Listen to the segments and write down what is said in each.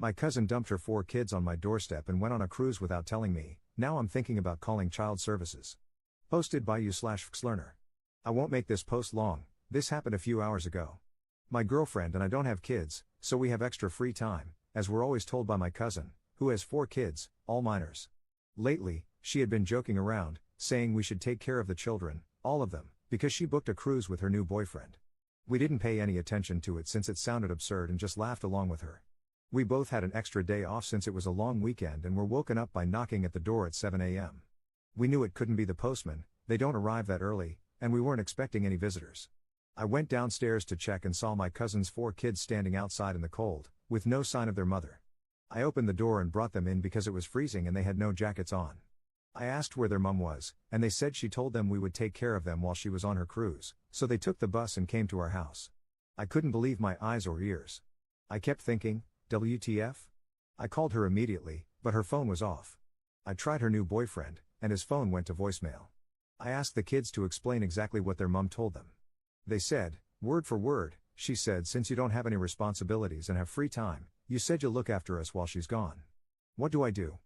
My cousin dumped her 4 kids on my doorstep and went on a cruise without telling me. Now I'm thinking about calling child services. Posted by you/Xlearner. I won't make this post long, this happened a few hours ago. My girlfriend and I don't have kids, so we have extra free time, as we're always told by my cousin, who has 4 kids, all minors. Lately, she had been joking around, saying we should take care of the children, all of them, because she booked a cruise with her new boyfriend. We didn't pay any attention to it since it sounded absurd and just laughed along with her. We both had an extra day off since it was a long weekend and were woken up by knocking at the door at 7 a.m. We knew it couldn't be the postman, they don't arrive that early, and we weren't expecting any visitors. I went downstairs to check and saw my cousin's 4 kids standing outside in the cold, with no sign of their mother. I opened the door and brought them in because it was freezing and they had no jackets on. I asked where their mom was, and they said she told them we would take care of them while she was on her cruise, so they took the bus and came to our house. I couldn't believe my eyes or ears. I kept thinking, WTF? I called her immediately, but her phone was off. I tried her new boyfriend, and his phone went to voicemail. I asked the kids to explain exactly what their mom told them. They said, word for word, she said, since you don't have any responsibilities and have free time, you said you'll look after us while she's gone. What do I do?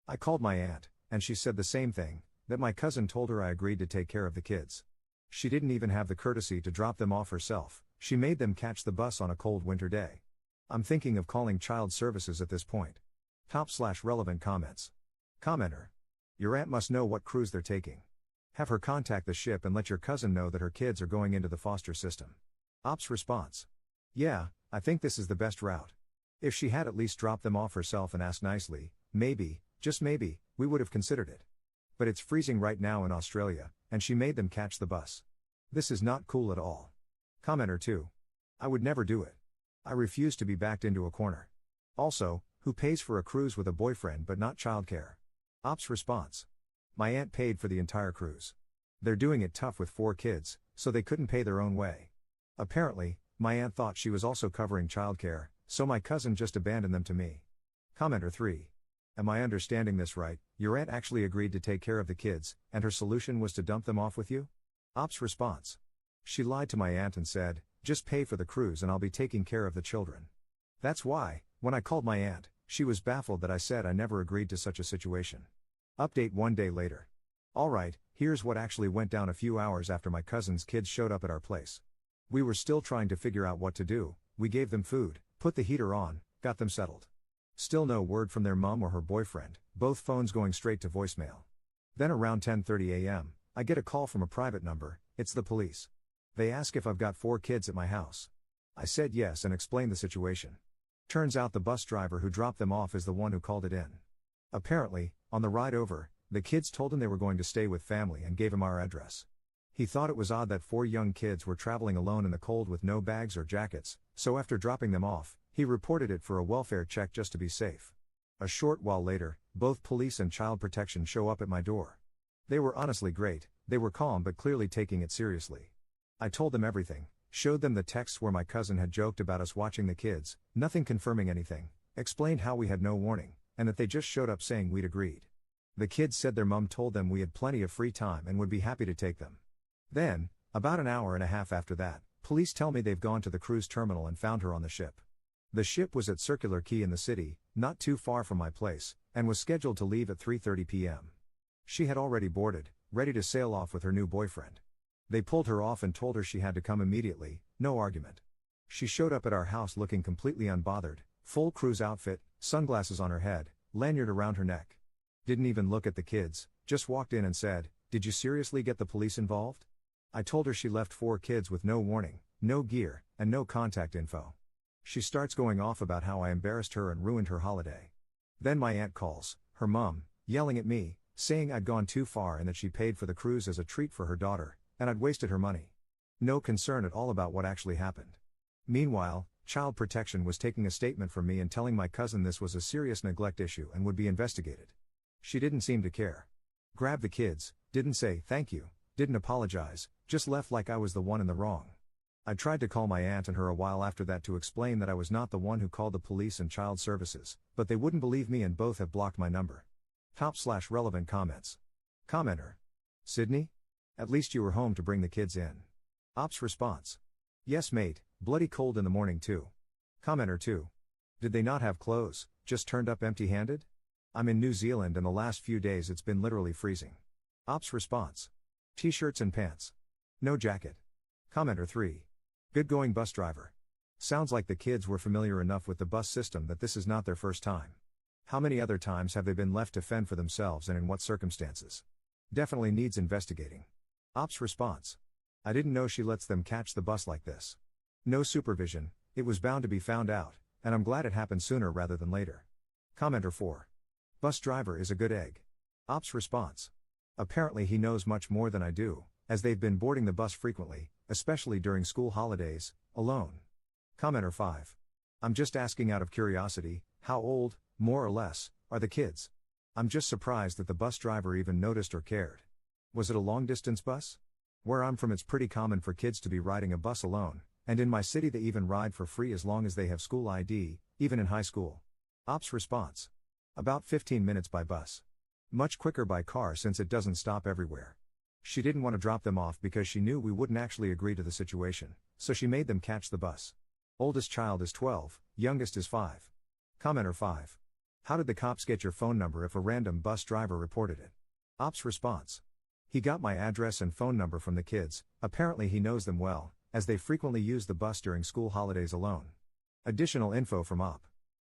I called my aunt, and she said the same thing, that my cousin told her I agreed to take care of the kids. She didn't even have the courtesy to drop them off herself, she made them catch the bus on a cold winter day. I'm thinking of calling child services at this point. Top/relevant comments. Commenter. Your aunt must know what cruise they're taking. Have her contact the ship and let your cousin know that her kids are going into the foster system. Ops response. Yeah, I think this is the best route. If she had at least dropped them off herself and asked nicely, maybe, just maybe, we would have considered it. But it's freezing right now in Australia, and she made them catch the bus. This is not cool at all. Commenter 2. I would never do it. I refuse to be backed into a corner. Also, who pays for a cruise with a boyfriend but not childcare? Ops response. My aunt paid for the entire cruise. They're doing it tough with 4 kids, so they couldn't pay their own way. Apparently, my aunt thought she was also covering childcare, so my cousin just abandoned them to me. Commenter 3. Am I understanding this right? Your aunt actually agreed to take care of the kids, and her solution was to dump them off with you? Ops response. She lied to my aunt and said, just pay for the cruise and I'll be taking care of the children. That's why, when I called my aunt, she was baffled that I said I never agreed to such a situation. Update 1 day later. Alright, here's what actually went down a few hours after my cousin's kids showed up at our place. We were still trying to figure out what to do, we gave them food, put the heater on, got them settled. Still no word from their mom or her boyfriend, both phones going straight to voicemail. Then around 10:30 a.m., I get a call from a private number, it's the police. They ask if I've got 4 kids at my house. I said yes and explained the situation. Turns out the bus driver who dropped them off is the one who called it in. Apparently, on the ride over, the kids told him they were going to stay with family and gave him our address. He thought it was odd that 4 young kids were traveling alone in the cold with no bags or jackets, so after dropping them off, he reported it for a welfare check just to be safe. A short while later, both police and child protection show up at my door. They were honestly great, they were calm but clearly taking it seriously. I told them everything, showed them the texts where my cousin had joked about us watching the kids, nothing confirming anything, explained how we had no warning, and that they just showed up saying we'd agreed. The kids said their mum told them we had plenty of free time and would be happy to take them. Then, about an hour and a half after that, police tell me they've gone to the cruise terminal and found her on the ship. The ship was at Circular Quay in the city, not too far from my place, and was scheduled to leave at 3:30 p.m. She had already boarded, ready to sail off with her new boyfriend. They pulled her off and told her she had to come immediately, no argument. She showed up at our house looking completely unbothered, full cruise outfit, sunglasses on her head, lanyard around her neck. Didn't even look at the kids, just walked in and said, "Did you seriously get the police involved?" I told her she left 4 kids with no warning, no gear, and no contact info. She starts going off about how I embarrassed her and ruined her holiday. Then my aunt calls, her mum, yelling at me, saying I'd gone too far and that she paid for the cruise as a treat for her daughter, and I'd wasted her money. No concern at all about what actually happened. Meanwhile, child protection was taking a statement from me and telling my cousin this was a serious neglect issue and would be investigated. She didn't seem to care. Grabbed the kids, didn't say thank you, didn't apologize, just left like I was the one in the wrong. I tried to call my aunt and her a while after that to explain that I was not the one who called the police and child services, but they wouldn't believe me and both have blocked my number. Top/relevant comments. Commenter. Sydney? At least you were home to bring the kids in. Ops response. Yes mate, bloody cold in the morning too. Commenter 2. Did they not have clothes, just turned up empty-handed? I'm in New Zealand and the last few days it's been literally freezing. Ops response. T-shirts and pants. No jacket. Commenter 3. Good going bus driver. Sounds like the kids were familiar enough with the bus system that this is not their first time. How many other times have they been left to fend for themselves and in what circumstances? Definitely needs investigating. Ops response. I didn't know she lets them catch the bus like this. No supervision, it was bound to be found out, and I'm glad it happened sooner rather than later. Commenter 4. Bus driver is a good egg. Ops response. Apparently he knows much more than I do, as they've been boarding the bus frequently, especially during school holidays, alone. Commenter 5. I'm just asking out of curiosity, how old, more or less, are the kids? I'm just surprised that the bus driver even noticed or cared. Was it a long-distance bus? Where I'm from it's pretty common for kids to be riding a bus alone, and in my city they even ride for free as long as they have school ID, even in high school. Ops response. About 15 minutes by bus. Much quicker by car since it doesn't stop everywhere. She didn't want to drop them off because she knew we wouldn't actually agree to the situation, so she made them catch the bus. Oldest child is 12, youngest is 5. Commenter 5. How did the cops get your phone number if a random bus driver reported it? Ops response. He got my address and phone number from the kids, apparently he knows them well, as they frequently use the bus during school holidays alone. Additional info from Op.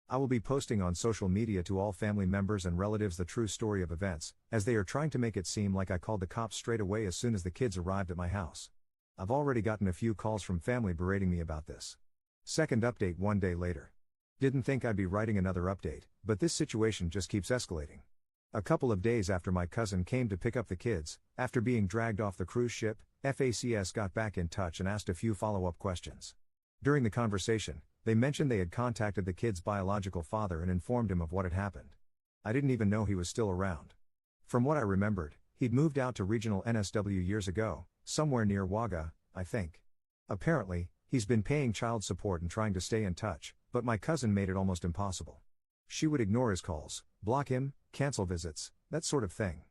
I will be posting on social media to all family members and relatives the true story of events, as they are trying to make it seem like I called the cops straight away as soon as the kids arrived at my house. I've already gotten a few calls from family berating me about this. Second update 1 day later. Didn't think I'd be writing another update, but this situation just keeps escalating. A couple of days after my cousin came to pick up the kids, after being dragged off the cruise ship, FACS got back in touch and asked a few follow-up questions. During the conversation, they mentioned they had contacted the kid's biological father and informed him of what had happened. I didn't even know he was still around. From what I remembered, he'd moved out to regional NSW years ago, somewhere near Wagga, I think. Apparently, he's been paying child support and trying to stay in touch, but my cousin made it almost impossible. She would ignore his calls, block him, cancel visits, that sort of thing.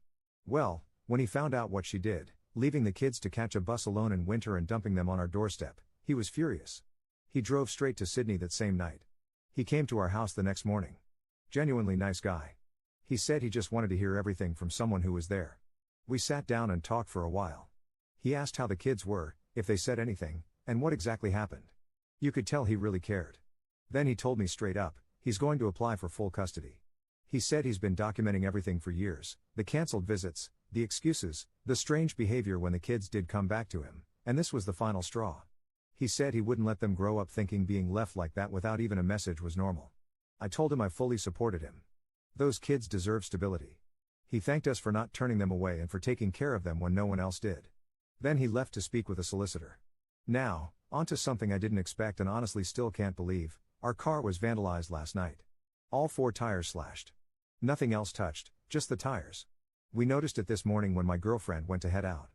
Well, when he found out what she did, leaving the kids to catch a bus alone in winter and dumping them on our doorstep, he was furious. He drove straight to Sydney that same night. He came to our house the next morning. Genuinely nice guy. He said he just wanted to hear everything from someone who was there. We sat down and talked for a while. He asked how the kids were, if they said anything, and what exactly happened. You could tell he really cared. Then he told me straight up, he's going to apply for full custody. He said he's been documenting everything for years, the cancelled visits, the excuses, the strange behavior when the kids did come back to him, and this was the final straw. He said he wouldn't let them grow up thinking being left like that without even a message was normal. I told him I fully supported him. Those kids deserve stability. He thanked us for not turning them away and for taking care of them when no one else did. Then he left to speak with a solicitor. Now, on to something I didn't expect and honestly still can't believe. Our car was vandalized last night. All 4 tires slashed. Nothing else touched, just the tires. We noticed it this morning when my girlfriend went to head out.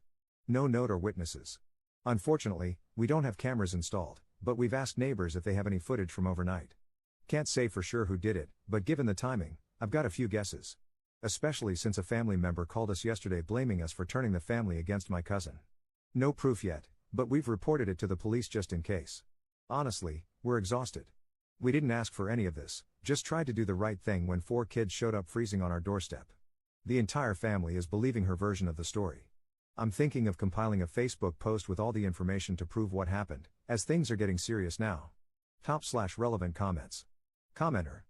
No note or witnesses. Unfortunately, we don't have cameras installed, but we've asked neighbors if they have any footage from overnight. Can't say for sure who did it, but given the timing, I've got a few guesses. Especially since a family member called us yesterday blaming us for turning the family against my cousin. No proof yet, but we've reported it to the police just in case. Honestly, we're exhausted. We didn't ask for any of this, just tried to do the right thing when 4 kids showed up freezing on our doorstep. The entire family is believing her version of the story. I'm thinking of compiling a Facebook post with all the information to prove what happened, as things are getting serious now. Top/relevant comments. Commenter.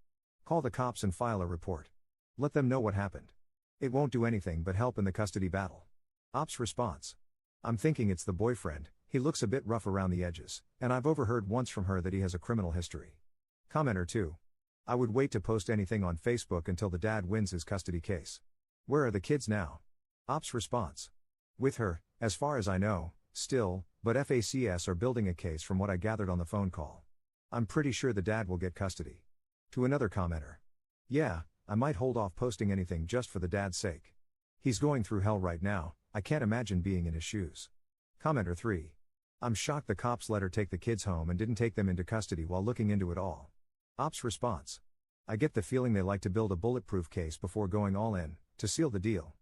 Call the cops and file a report. Let them know what happened. It won't do anything but help in the custody battle. Ops response. I'm thinking it's the boyfriend, he looks a bit rough around the edges, and I've overheard once from her that he has a criminal history. Commenter 2. I would wait to post anything on Facebook until the dad wins his custody case. Where are the kids now? Ops response. With her, as far as I know, still, but FACS are building a case from what I gathered on the phone call. I'm pretty sure the dad will get custody. To another commenter. Yeah, I might hold off posting anything just for the dad's sake. He's going through hell right now, I can't imagine being in his shoes. Commenter 3. I'm shocked the cops let her take the kids home and didn't take them into custody while looking into it all. Ops response. I get the feeling they like to build a bulletproof case before going all in, to seal the deal.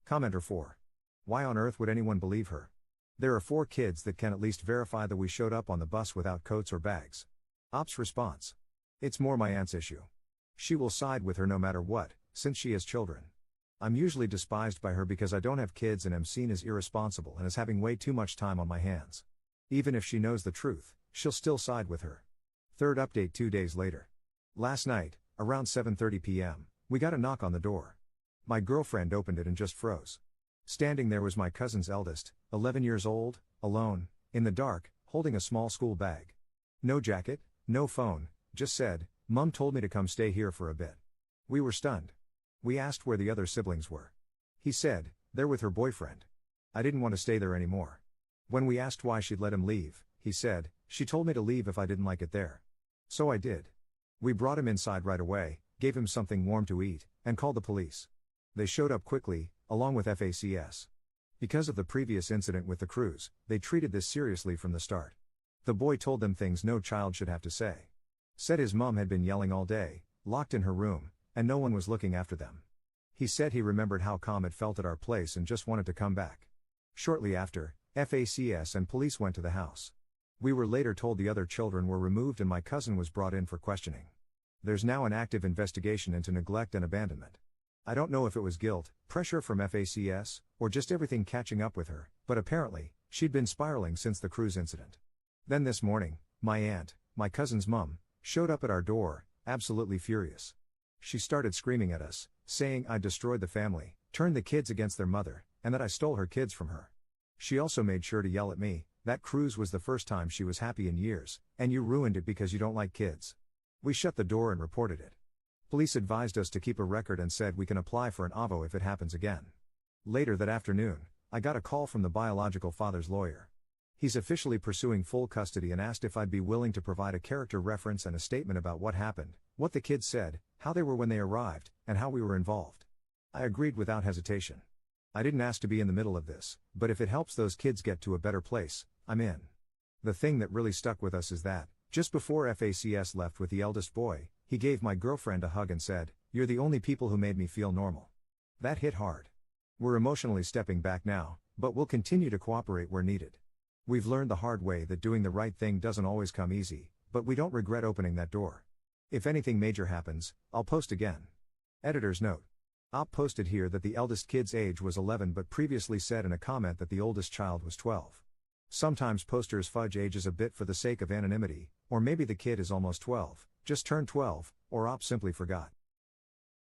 Commenter 4. Why on earth would anyone believe her? There are 4 kids that can at least verify that we showed up on the bus without coats or bags. Ops response. It's more my aunt's issue. She will side with her no matter what, since she has children. I'm usually despised by her because I don't have kids and am seen as irresponsible and as having way too much time on my hands. Even if she knows the truth, she'll still side with her. Third update 2 days later. Last night, around 7:30 p.m., we got a knock on the door. My girlfriend opened it and just froze. Standing there was my cousin's eldest, 11 years old, alone, in the dark, holding a small school bag. No jacket, no phone, just said, "Mum told me to come stay here for a bit." We were stunned. We asked where the other siblings were. He said, "They're with her boyfriend." I didn't want to stay there anymore. When we asked why she'd let him leave, he said, "She told me to leave if I didn't like it there." So I did. We brought him inside right away, gave him something warm to eat, and called the police. They showed up quickly, along with FACS. Because of the previous incident with the cruise, they treated this seriously from the start. The boy told them things no child should have to say. Said his mom had been yelling all day, locked in her room, and no one was looking after them. He said he remembered how calm it felt at our place and just wanted to come back. Shortly after, FACS and police went to the house. We were later told the other children were removed and my cousin was brought in for questioning. There's now an active investigation into neglect and abandonment. I don't know if it was guilt, pressure from FACS, or just everything catching up with her, but apparently, she'd been spiraling since the cruise incident. Then this morning, my aunt, my cousin's mum, showed up at our door, absolutely furious. She started screaming at us, saying I destroyed the family, turned the kids against their mother, and that I stole her kids from her. She also made sure to yell at me, "That cruise was the first time she was happy in years, and you ruined it because you don't like kids." We shut the door and reported it. Police advised us to keep a record and said we can apply for an AVO if it happens again. Later that afternoon, I got a call from the biological father's lawyer. He's officially pursuing full custody and asked if I'd be willing to provide a character reference and a statement about what happened, what the kids said, how they were when they arrived, and how we were involved. I agreed without hesitation. I didn't ask to be in the middle of this, but if it helps those kids get to a better place, I'm in. The thing that really stuck with us is that, just before FACS left with the eldest boy, he gave my girlfriend a hug and said, "You're the only people who made me feel normal." That hit hard. We're emotionally stepping back now, but we'll continue to cooperate where needed. We've learned the hard way that doing the right thing doesn't always come easy, but we don't regret opening that door. If anything major happens, I'll post again. Editor's note. Op posted here that the eldest kid's age was 11 but previously said in a comment that the oldest child was 12. Sometimes posters fudge ages a bit for the sake of anonymity, or maybe the kid is almost 12, just turned 12, or Op simply forgot.